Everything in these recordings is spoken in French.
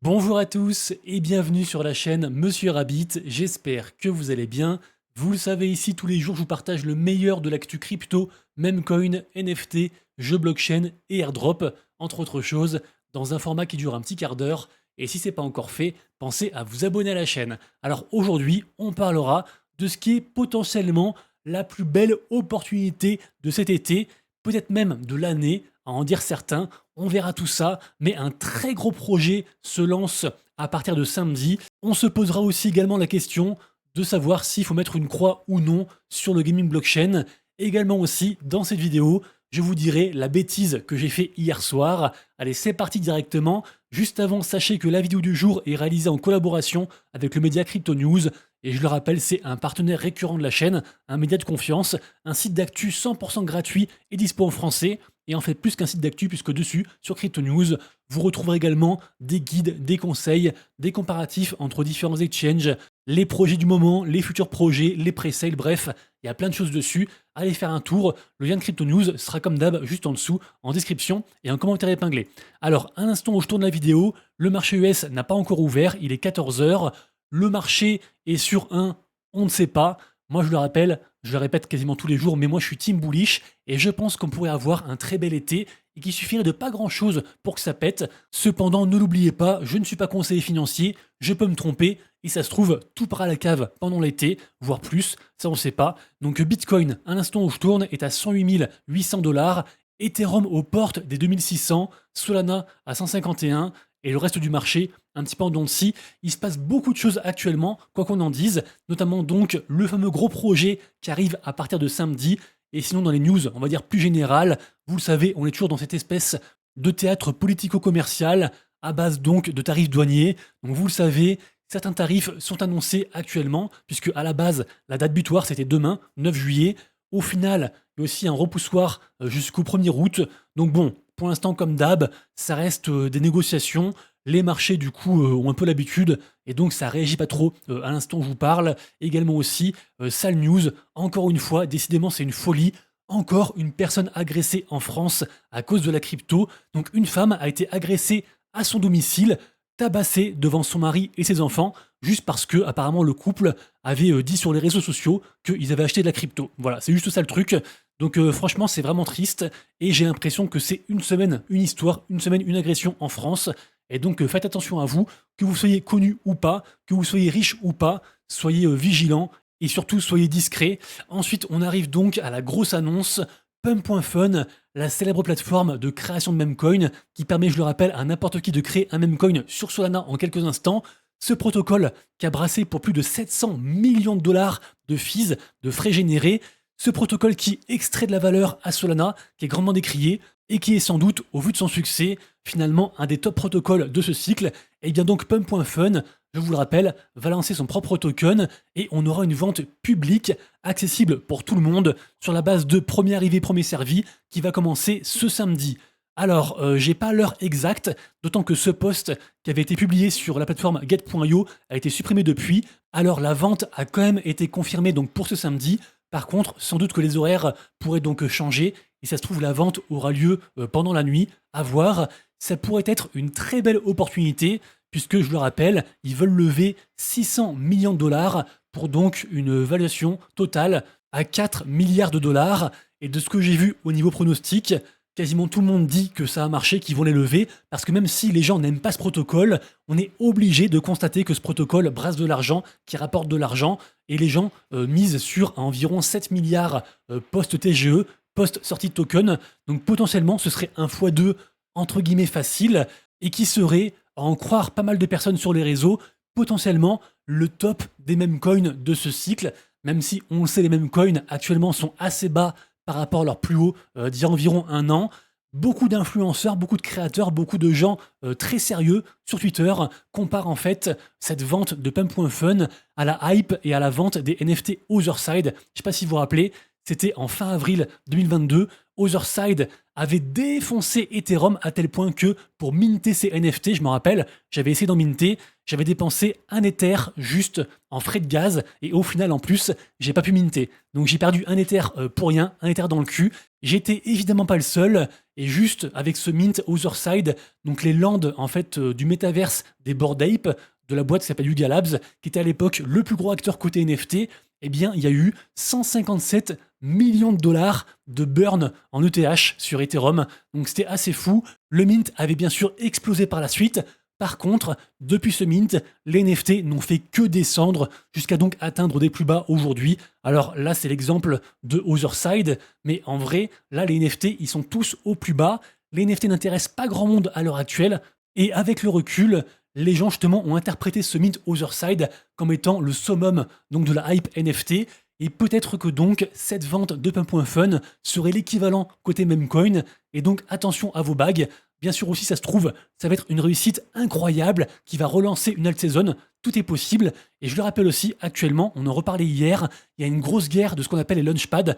Bonjour à tous et bienvenue sur la chaîne Monsieur Rabbit, j'espère que vous allez bien. Vous le savez ici, tous les jours je vous partage le meilleur de l'actu crypto, memecoin, NFT, jeux blockchain et airdrop, entre autres choses, dans un format qui dure un petit quart d'heure. Et si ce n'est pas encore fait, pensez à vous abonner à la chaîne. Alors aujourd'hui, on parlera de ce qui est potentiellement la plus belle opportunité de cet été, peut-être même de l'année, à en dire certains. On verra tout ça, mais un très gros projet se lance à partir de samedi. On se posera aussi également la question de savoir s'il faut mettre une croix ou non sur le gaming blockchain. Également aussi, dans cette vidéo, je vous dirai la bêtise que j'ai fait hier soir. Allez, c'est parti directement. Juste avant, sachez que la vidéo du jour est réalisée en collaboration avec le média Crypto News. Et je le rappelle, c'est un partenaire récurrent de la chaîne, un média de confiance, un site d'actu 100% gratuit et dispo en français. Et en fait, plus qu'un site d'actu, puisque dessus, sur Crypto News, vous retrouverez également des guides, des conseils, des comparatifs entre différents exchanges, les projets du moment, les futurs projets, les pré-sales, bref, il y a plein de choses dessus. Allez faire un tour. Le lien de Crypto News sera comme d'hab juste en dessous, en description et en commentaire épinglé. Alors, un instant où je tourne la vidéo, le marché US n'a pas encore ouvert, il est 14 h. Le marché est sur un on ne sait pas. Moi, je le rappelle, je le répète quasiment tous les jours, mais moi, je suis team bullish et je pense qu'on pourrait avoir un très bel été et qu'il suffirait de pas grand-chose pour que ça pète. Cependant, ne l'oubliez pas, je ne suis pas conseiller financier, je peux me tromper et ça se trouve, tout part à la cave pendant l'été, voire plus, ça on ne sait pas. Donc Bitcoin, à l'instant où je tourne, est à 108 800 $, Ethereum aux portes des 2600, Solana à 151 et le reste du marché un petit peu en dents de scie. Il se passe beaucoup de choses actuellement, quoi qu'on en dise, notamment donc le fameux gros projet qui arrive à partir de samedi. Et sinon, dans les news, on va dire plus générales, vous le savez, on est toujours dans cette espèce de théâtre politico-commercial à base donc de tarifs douaniers. Donc vous le savez, certains tarifs sont annoncés actuellement, puisque à la base, la date butoir c'était demain, 9 juillet. Au final, il y a aussi un repoussoir jusqu'au 1er août. Donc bon, pour l'instant, comme d'hab, ça reste des négociations. Les marchés, du coup, ont un peu l'habitude et donc ça réagit pas trop à l'instant où je vous parle. Également aussi, sale news, encore une fois, décidément, c'est une folie. Encore une personne agressée en France à cause de la crypto. Donc, une femme a été agressée à son domicile, tabassée devant son mari et ses enfants, juste parce que, apparemment, le couple avait dit sur les réseaux sociaux qu'ils avaient acheté de la crypto. Voilà, c'est juste ça le truc. Donc franchement, c'est vraiment triste et j'ai l'impression que c'est une semaine, une histoire, une semaine, une agression en France. Et donc faites attention à vous, que vous soyez connu ou pas, que vous soyez riche ou pas, soyez vigilants et surtout soyez discrets. Ensuite, on arrive donc à la grosse annonce, Pump.fun, la célèbre plateforme de création de memecoin qui permet, je le rappelle, à n'importe qui de créer un memecoin sur Solana en quelques instants. Ce protocole qui a brassé pour plus de 700 millions de dollars de fees, de frais générés, ce protocole qui extrait de la valeur à Solana, qui est grandement décrié, et qui est sans doute, au vu de son succès, finalement un des top protocoles de ce cycle, et bien donc Pump.fun, je vous le rappelle, va lancer son propre token, et on aura une vente publique, accessible pour tout le monde, sur la base de premier arrivé, premier servi, qui va commencer ce samedi. Alors, j'ai pas l'heure exacte, d'autant que ce post qui avait été publié sur la plateforme get.io a été supprimé depuis, alors la vente a quand même été confirmée donc pour ce samedi. Par contre, sans doute que les horaires pourraient donc changer, et ça se trouve la vente aura lieu pendant la nuit, à voir. Ça pourrait être une très belle opportunité, puisque je le rappelle, ils veulent lever 600 millions de dollars pour donc une valuation totale à 4 milliards de dollars. Et de ce que j'ai vu au niveau pronostic, quasiment tout le monde dit que ça a marché, qu'ils vont les lever, parce que même si les gens n'aiment pas ce protocole, on est obligé de constater que ce protocole brasse de l'argent, qui rapporte de l'argent, et les gens misent sur environ 7 milliards post-TGE, post-sortie de token, donc potentiellement ce serait un x2 entre guillemets facile, et qui serait, à en croire pas mal de personnes sur les réseaux, potentiellement le top des memecoins de ce cycle, même si on le sait, les memecoins actuellement sont assez bas par rapport à leur plus haut d'il y a environ un an. Beaucoup d'influenceurs, beaucoup de créateurs, beaucoup de gens très sérieux sur Twitter comparent en fait cette vente de Pump.fun à la hype et à la vente des NFT Otherside. Je ne sais pas si vous vous rappelez, c'était en fin avril 2022. Otherside avait défoncé Ethereum à tel point que pour minter ces NFT, je me rappelle, j'avais essayé d'en minter, j'avais dépensé un Ether juste en frais de gaz et au final en plus, j'ai pas pu minter. Donc j'ai perdu un Ether pour rien, un Ether dans le cul. J'étais évidemment pas le seul, et juste avec ce mint Otherside, donc les landes en fait du métaverse des Bored Ape, de la boîte qui s'appelle Yuga Labs, qui était à l'époque le plus gros acteur côté NFT, eh bien il y a eu 157 millions de dollars de burn en ETH sur Ethereum, donc c'était assez fou. Le mint avait bien sûr explosé par la suite. Par contre, depuis ce mint, les NFT n'ont fait que descendre jusqu'à donc atteindre des plus bas aujourd'hui. Alors là, c'est l'exemple de Otherside, mais en vrai, là, les NFT, ils sont tous au plus bas. Les NFT n'intéressent pas grand monde à l'heure actuelle, et avec le recul, les gens justement ont interprété ce mint Otherside comme étant le summum donc de la hype NFT. Et peut-être que donc cette vente de Pump.Fun serait l'équivalent côté Memcoin. Et donc attention à vos bagues. Bien sûr aussi, ça se trouve, ça va être une réussite incroyable qui va relancer une alt saison. Tout est possible. Et je le rappelle aussi, actuellement, on en reparlait hier, il y a une grosse guerre de ce qu'on appelle les launchpads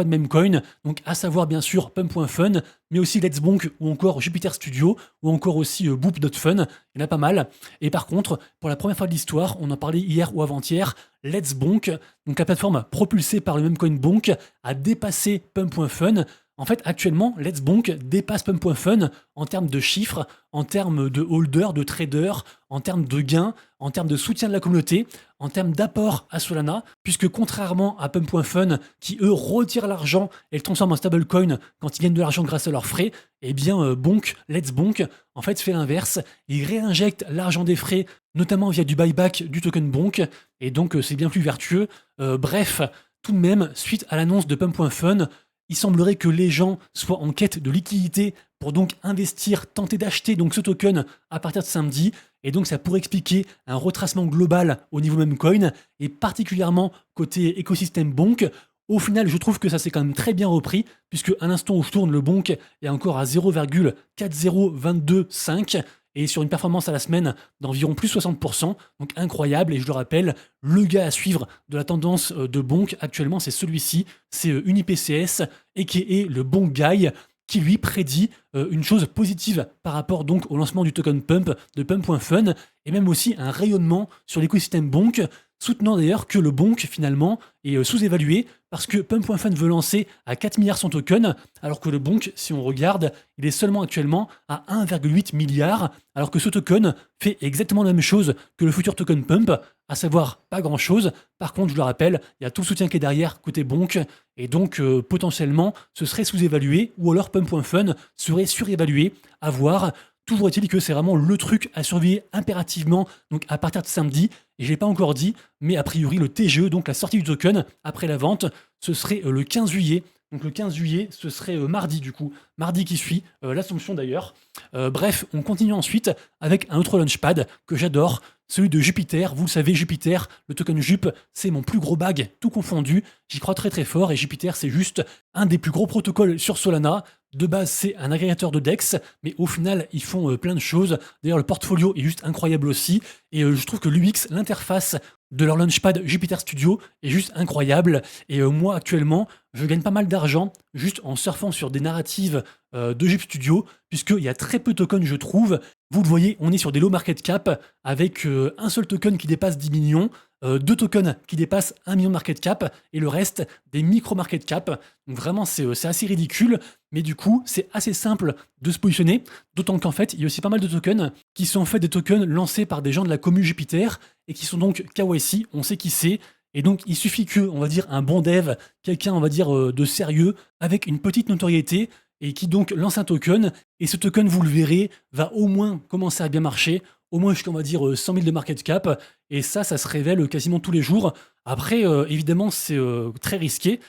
Memcoin, donc à savoir bien sûr Pump.Fun, mais aussi Let's Bonk ou encore Jupiter Studio ou encore aussi Boop.Fun. Il y en a pas mal. Et par contre, pour la première fois de l'histoire, on en parlait hier ou avant-hier, Let's Bonk, donc la plateforme propulsée par le Memcoin Bonk, a dépassé Pump.Fun. En fait, actuellement, Let's Bonk dépasse Pump.Fun en termes de chiffres, en termes de holders, de traders, en termes de gains, en termes de soutien de la communauté, en termes d'apport à Solana, puisque contrairement à Pump.Fun, qui eux retirent l'argent et le transforment en stablecoin quand ils gagnent de l'argent grâce à leurs frais, eh bien Bonk, Let's Bonk, en fait fait l'inverse. Il réinjecte l'argent des frais, notamment via du buyback du token Bonk, et donc c'est bien plus vertueux. Bref, tout de même, suite à l'annonce de Pump.Fun, il semblerait que les gens soient en quête de liquidité pour donc investir, tenter d'acheter donc ce token à partir de samedi. Et donc ça pourrait expliquer un retracement global au niveau Memcoin et particulièrement côté écosystème Bonk. Au final, je trouve que ça s'est quand même très bien repris puisque à l'instant où je tourne, le Bonk est encore à 0,40225 et sur une performance à la semaine d'environ plus 60%, donc incroyable. Et je le rappelle, le gars à suivre de la tendance de Bonk actuellement, c'est celui-ci, c'est UniPCS, et qui est le Bonk Guy, qui lui prédit une chose positive par rapport donc au lancement du token Pump de Pump.Fun, et même aussi un rayonnement sur l'écosystème Bonk, soutenant d'ailleurs que le Bonk finalement est sous-évalué parce que Pump.Fun veut lancer à 4 milliards son token, alors que le Bonk, si on regarde, il est seulement actuellement à 1,8 milliard, alors que ce token fait exactement la même chose que le futur token Pump, à savoir pas grand-chose. Par contre, je le rappelle, il y a tout le soutien qui est derrière côté Bonk, et donc potentiellement, ce serait sous-évalué, ou alors Pump.Fun serait surévalué, à voir. Toujours est-il que c'est vraiment le truc à surveiller impérativement, donc à partir de samedi, et je l'ai pas encore dit, mais a priori le TGE, donc la sortie du token, après la vente, ce serait le 15 juillet, donc le 15 juillet, ce serait mardi du coup, mardi qui suit, l'Assomption d'ailleurs. Bref, on continue ensuite avec un autre launchpad que j'adore, celui de Jupiter. Vous le savez, Jupiter, le token Jup, c'est mon plus gros bag, tout confondu. J'y crois très très fort et Jupiter, c'est juste un des plus gros protocoles sur Solana. De base, c'est un agrégateur de DEX, mais au final, ils font plein de choses. D'ailleurs, le portfolio est juste incroyable aussi. Et je trouve que l'UX, l'interface de leur launchpad Jupiter Studio est juste incroyable. Et moi, actuellement, je gagne pas mal d'argent juste en surfant sur des narratives de Jup Studio, puisqu'il y a très peu de tokens, je trouve. Vous le voyez, on est sur des low market cap avec un seul token qui dépasse 10 millions, deux tokens qui dépassent 1 million de market cap et le reste des micro market cap. Donc vraiment, c'est assez ridicule, mais du coup, c'est assez simple de se positionner, d'autant qu'en fait, il y a aussi pas mal de tokens qui sont en fait des tokens lancés par des gens de la commu Jupiter et qui sont donc KYC, on sait qui c'est. Et donc, il suffit que, on va dire, un bon dev, quelqu'un, on va dire, de sérieux, avec une petite notoriété, et qui donc lance un token, et ce token, vous le verrez, va au moins commencer à bien marcher, au moins jusqu'à, on va dire, 100 000 de market cap, et ça se révèle quasiment tous les jours. Après, évidemment, c'est très risqué,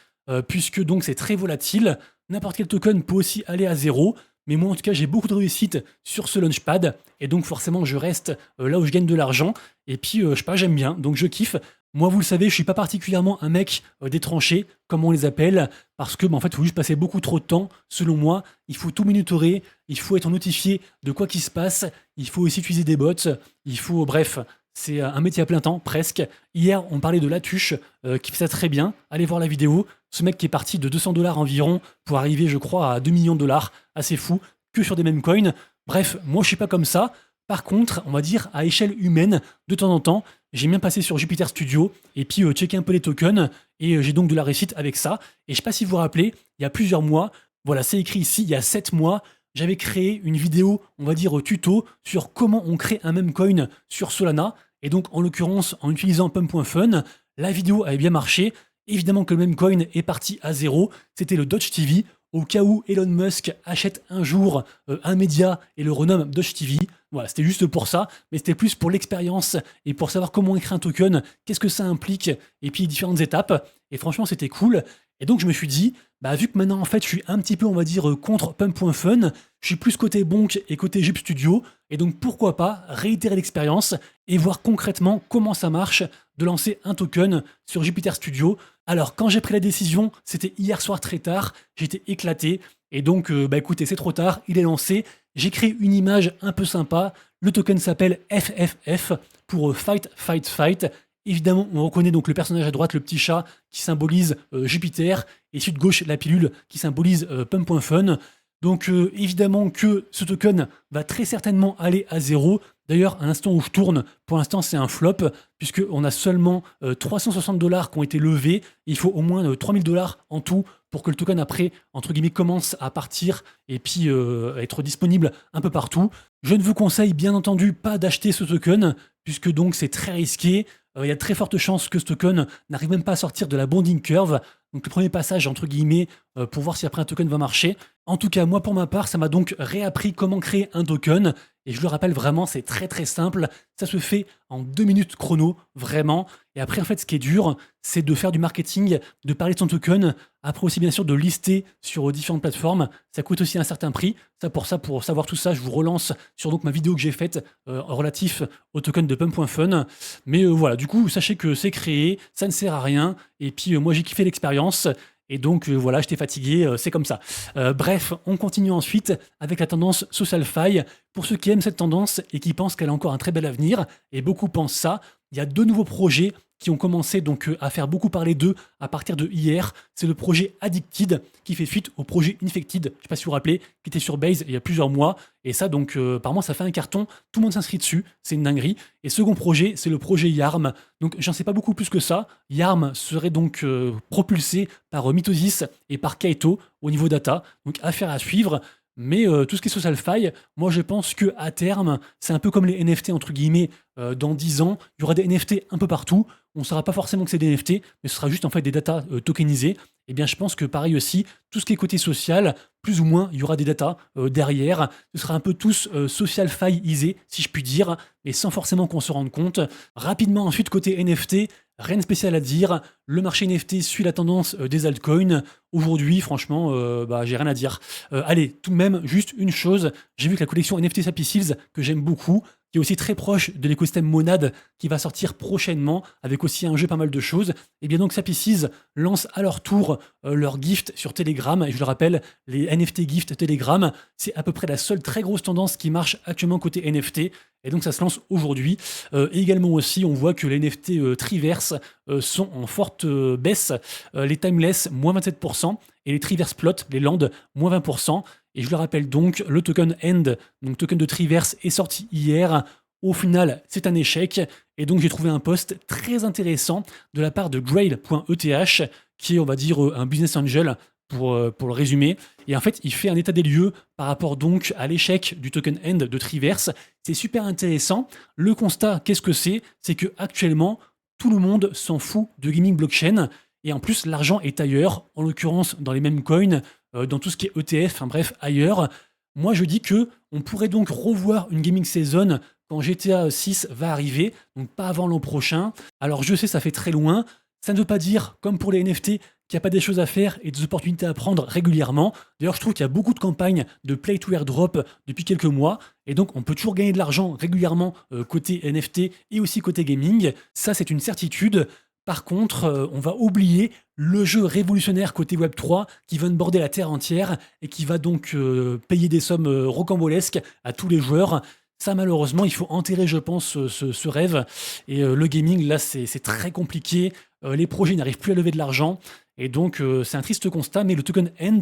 puisque donc c'est très volatile, n'importe quel token peut aussi aller à zéro, mais moi en tout cas j'ai beaucoup de réussite sur ce launchpad, et donc forcément je reste là où je gagne de l'argent, et puis je sais pas, j'aime bien, donc je kiffe. Moi, vous le savez, je suis pas particulièrement un mec des tranchées, comme on les appelle, parce que en fait, il faut juste passer beaucoup trop de temps, selon moi. Il faut tout monitorer, il faut être notifié de quoi qui se passe, il faut aussi utiliser des bots, il faut, bref, c'est un métier à plein temps, presque. Hier, on parlait de Latuche, qui fait ça très bien. Allez voir la vidéo. Ce mec qui est parti de 200 $ environ pour arriver, je crois, à 2 millions de dollars, assez fou, que sur des mêmes coins. Bref, moi, je suis pas comme ça. Par contre, on va dire à échelle humaine, de temps en temps, j'ai bien passé sur Jupiter Studio et puis checker un peu les tokens et j'ai donc de la réussite avec ça. Et je sais pas si vous vous rappelez, il il y a plusieurs mois. Voilà, c'est écrit ici, il y a 7 mois, j'avais créé une vidéo, on va dire tuto, sur comment on crée un meme coin sur Solana. Et donc, en l'occurrence, en utilisant pump.fun, la vidéo avait bien marché. Évidemment que le meme coin est parti à zéro. C'était le Doge TV. Au cas où Elon Musk achète un jour un média et le renomme Doge TV. Voilà, c'était juste pour ça, mais c'était plus pour l'expérience et pour savoir comment écrire un token, qu'est-ce que ça implique, et puis différentes étapes. Et franchement, c'était cool. Et donc, je me suis dit, bah, vu que maintenant, en fait, je suis un petit peu, on va dire, contre Pump.fun, je suis plus côté Bonk et côté Jup Studio, et donc pourquoi pas réitérer l'expérience et voir concrètement comment ça marche de lancer un token sur Jupiter Studio. Alors, quand j'ai pris la décision, c'était hier soir très tard, j'étais éclaté, et donc, bah écoutez, c'est trop tard, il est lancé. J'ai créé une image un peu sympa, le token s'appelle FFF pour Fight, Fight, Fight. Évidemment, on reconnaît donc le personnage à droite, le petit chat, qui symbolise Jupiter, et celui de gauche, la pilule, qui symbolise Pump.fun. Donc évidemment que ce token va très certainement aller à zéro. D'ailleurs, à l'instant où je tourne, pour l'instant c'est un flop, puisqu'on a seulement 360 $ qui ont été levés. Il faut au moins 3000 $ en tout pour que le token après, entre guillemets, commence à partir et puis être disponible un peu partout. Je ne vous conseille bien entendu pas d'acheter ce token, puisque donc c'est très risqué. Il y a de très fortes chances que ce token n'arrive même pas à sortir de la bonding curve. Donc le premier passage, entre guillemets, pour voir si après un token va marcher. En tout cas, moi pour ma part, ça m'a donc réappris comment créer un token. Et je le rappelle vraiment, c'est très très simple. Ça se fait en 2 minutes chrono, vraiment. Et après, en fait, ce qui est dur, c'est de faire du marketing, de parler de son token. Après aussi, bien sûr, de lister sur différentes plateformes. Ça coûte aussi un certain prix. Pour savoir tout ça, je vous relance sur donc ma vidéo que j'ai faite relatif au token de Pump.fun. Mais voilà, du coup, sachez que c'est créé, ça ne sert à rien. Et puis, moi, j'ai kiffé l'expérience. Et donc voilà, j'étais fatigué, c'est comme ça. Bref, on continue ensuite avec la tendance SocialFi. Pour ceux qui aiment cette tendance et qui pensent qu'elle a encore un très bel avenir, et beaucoup pensent ça, il y a 2 nouveaux projets qui ont commencé donc à faire beaucoup parler d'eux à partir de hier. C'est le projet Addicted qui fait suite au projet Infected, je ne sais pas si vous vous rappelez, qui était sur Base il y a plusieurs mois. Et ça, donc, apparemment, ça fait un carton. Tout le monde s'inscrit dessus. C'est une dinguerie. Et second projet, c'est le projet Yarm. Donc, j'en sais pas beaucoup plus que ça. Yarm serait donc propulsé par Mitosis et par Kaito au niveau data. Donc, affaire à suivre. Mais tout ce qui est SocialFi, moi je pense que à terme, c'est un peu comme les NFT entre guillemets. Dans 10 ans, il y aura des NFT un peu partout. On ne saura pas forcément que c'est des NFT, mais ce sera juste en fait des datas tokenisées. Eh bien, je pense que pareil aussi, tout ce qui est côté social, plus ou moins, il y aura des datas derrière. Ce sera un peu tous SocialFi-isés, si je puis dire, mais sans forcément qu'on se rende compte. Rapidement ensuite, côté NFT, rien de spécial à dire. Le marché NFT suit la tendance des altcoins. Aujourd'hui, franchement, j'ai rien à dire. Allez, tout de même, juste une chose. J'ai vu que la collection NFT Sappy Seals, que j'aime beaucoup, qui est aussi très proche de l'écosystème Monad, qui va sortir prochainement, avec aussi un jeu, pas mal de choses. Et bien donc, Sappy Seals lance à leur tour leur gift sur Telegram. Et je le rappelle, les NFT gift Telegram, c'est à peu près la seule très grosse tendance qui marche actuellement côté NFT. Et donc ça se lance aujourd'hui. Et également aussi, on voit que les NFT Triverse sont en forte baisse. Les Timeless, moins 27%. Et les Triverse Plot, les Land, moins 20%. Et je le rappelle donc, le token End, donc token de Triverse, est sorti hier. Au final, c'est un échec. Et donc j'ai trouvé un post très intéressant de la part de Grail.eth, qui est, on va dire, un business angel, pour le résumer. Et en fait, il fait un état des lieux par rapport donc à l'échec du token End de Triverse. C'est super intéressant. Le constat, qu'est-ce que c'est? C'est que actuellement, tout le monde s'en fout de gaming blockchain. Et en plus, l'argent est ailleurs, en l'occurrence dans les mêmes coins, dans tout ce qui est ETF, enfin bref, ailleurs. Moi, je dis que on pourrait donc revoir une gaming season quand GTA 6 va arriver, donc pas avant l'an prochain. Alors je sais, ça fait très loin. Ça ne veut pas dire, comme pour les NFT, qu'il n'y a pas des choses à faire et des opportunités à prendre régulièrement. D'ailleurs, je trouve qu'il y a beaucoup de campagnes de play to airdrop depuis quelques mois. Et donc, on peut toujours gagner de l'argent régulièrement côté NFT et aussi côté gaming. Ça, c'est une certitude. Par contre, on va oublier le jeu révolutionnaire côté Web3 qui va border la terre entière et qui va donc payer des sommes rocambolesques à tous les joueurs. Ça, malheureusement, il faut enterrer, je pense, ce rêve. Et le gaming, là, c'est très compliqué. Les projets n'arrivent plus à lever de l'argent. Et donc, c'est un triste constat, mais le token End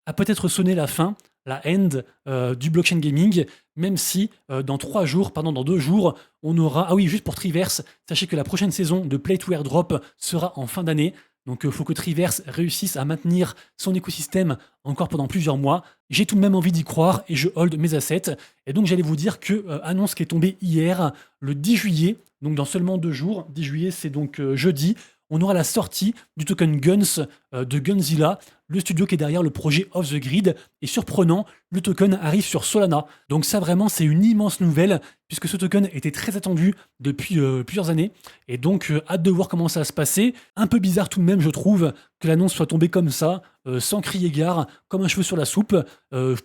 a peut-être sonné la fin, la end du blockchain gaming, même si dans 2 jours, on aura... Ah oui, juste pour Triverse, sachez que la prochaine saison de Play to Airdrop sera en fin d'année. Donc faut que Triverse réussisse à maintenir son écosystème encore pendant plusieurs mois. J'ai tout de même envie d'y croire et je hold mes assets. Et donc j'allais vous dire que annonce qui est tombée hier, le 10 juillet, donc dans seulement 2 jours, 10 juillet c'est donc jeudi, on aura la sortie du token Guns de Gunzilla, le studio qui est derrière le projet Off the Grid. Et surprenant, le token arrive sur Solana. Donc ça vraiment c'est une immense nouvelle, puisque ce token était très attendu depuis plusieurs années. Et donc hâte de voir comment ça va se passer. Un peu bizarre tout de même je trouve que l'annonce soit tombée comme ça, sans crier gare, comme un cheveu sur la soupe,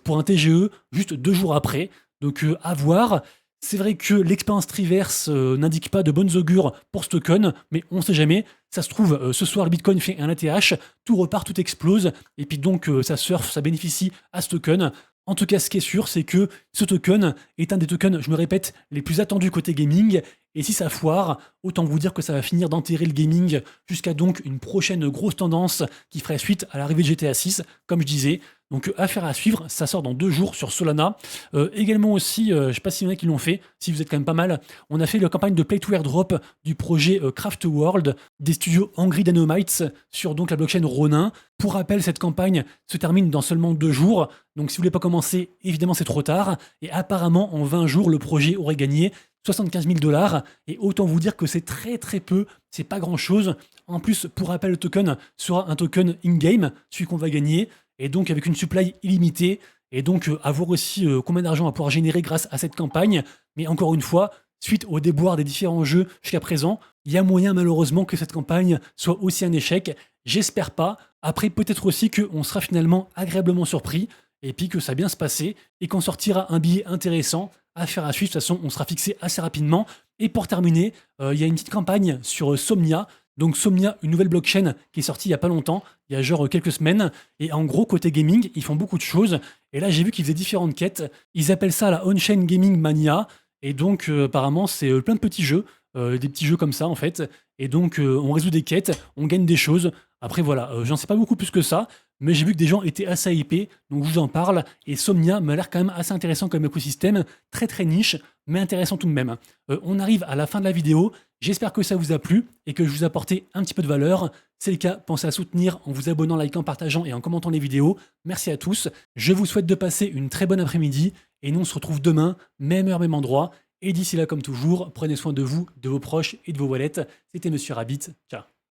pour un TGE, juste 2 jours après. Donc à voir. C'est vrai que l'expérience Triverse n'indique pas de bonnes augures pour ce token, mais on sait jamais. Ça se trouve, ce soir, le Bitcoin fait un ATH, tout repart, tout explose, et puis donc ça surfe, ça bénéficie à ce token. En tout cas, ce qui est sûr, c'est que ce token est un des tokens, je me répète, les plus attendus côté gaming. Et si ça foire, autant vous dire que ça va finir d'enterrer le gaming jusqu'à donc une prochaine grosse tendance qui ferait suite à l'arrivée de GTA 6, comme je disais. Donc affaire à suivre, ça sort dans 2 jours sur Solana. Également aussi, je ne sais pas s'il y en a qui l'ont fait, si vous êtes quand même pas mal, on a fait la campagne de Play to Airdrop du projet Craft World des studios Angry Dynamites sur donc la blockchain Ronin. Pour rappel, cette campagne se termine dans seulement 2 jours, donc si vous voulez pas commencer, évidemment c'est trop tard. Et apparemment en 20 jours, le projet aurait gagné 75 000 $, et autant vous dire que c'est très très peu, c'est pas grand chose. En plus, pour rappel, le token sera un token in-game, celui qu'on va gagner, et donc avec une supply illimitée, et donc à voir aussi combien d'argent on va pouvoir générer grâce à cette campagne. Mais encore une fois, suite au déboire des différents jeux jusqu'à présent, il y a moyen malheureusement que cette campagne soit aussi un échec. J'espère pas. Après, peut-être aussi qu'on sera finalement agréablement surpris, et puis que ça va bien se passer, et qu'on sortira un billet intéressant. Affaire à suivre, de toute façon, on sera fixé assez rapidement. Et pour terminer, il y a une petite campagne sur Somnia. Donc Somnia, une nouvelle blockchain qui est sortie il y a pas longtemps, il y a genre quelques semaines. Et en gros, côté gaming, ils font beaucoup de choses. Et là, j'ai vu qu'ils faisaient différentes quêtes. Ils appellent ça la On-Chain Gaming Mania. Et donc, apparemment, c'est plein de petits jeux. Des petits jeux comme ça, en fait. Et donc, on résout des quêtes, on gagne des choses. Après, voilà, j'en sais pas beaucoup plus que ça. Mais j'ai vu que des gens étaient assez hypés, donc je vous en parle. Et Somnia m'a l'air quand même assez intéressant comme écosystème, très très niche, mais intéressant tout de même. On arrive à la fin de la vidéo. J'espère que ça vous a plu et que je vous ai apporté un petit peu de valeur. C'est le cas, pensez à soutenir en vous abonnant, likant, partageant et en commentant les vidéos. Merci à tous. Je vous souhaite de passer une très bonne après-midi. Et nous, on se retrouve demain, même heure, même endroit. Et d'ici là, comme toujours, prenez soin de vous, de vos proches et de vos wallets. C'était Monsieur Rabbit. Ciao.